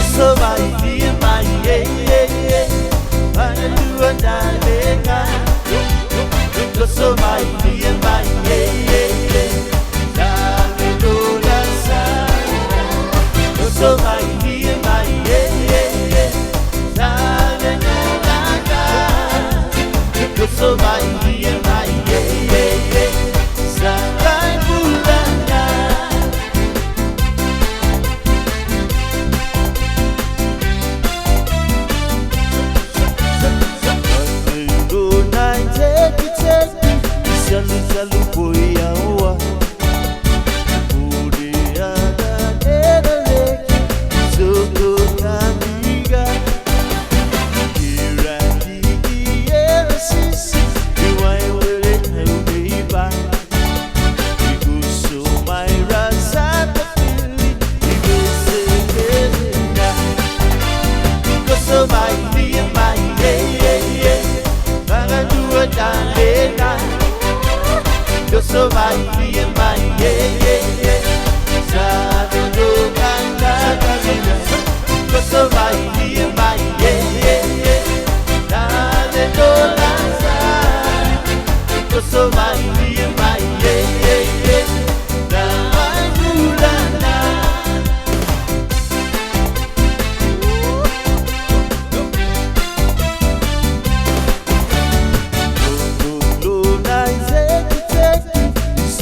Toso mai, mai, Toso mai, Toso mai, sampai bulannya. Selalu boyawa, udah ada lagi, sungguh kamiga. Kira dia sisi, diwai oleh hamba. Ibu sumai rasa terpilih, ibu segenga. Toso mai, tangan dua dan lena. Toso mai, sabe do canta camina. Toso mai, dale do lanza. Toso mai, damai bulana.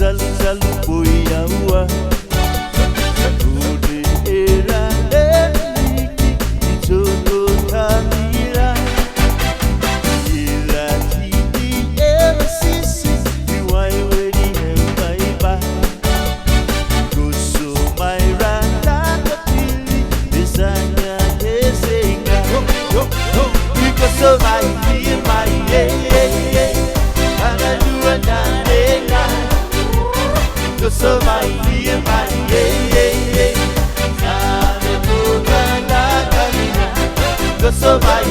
Selalu boyawa, udah era lagi, jodoh kamera. Kira dia sisi, diwai wedi hamba. Toso mai rata terpilih, desanya kesenga. Toso mai, tangan dua dan lena. Toso mai, sabe bukan camina. Toso mai,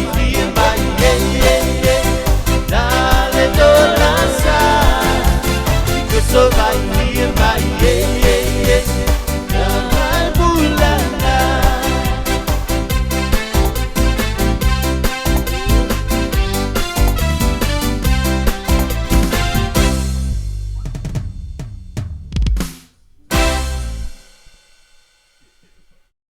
dale do lanza. Toso mai.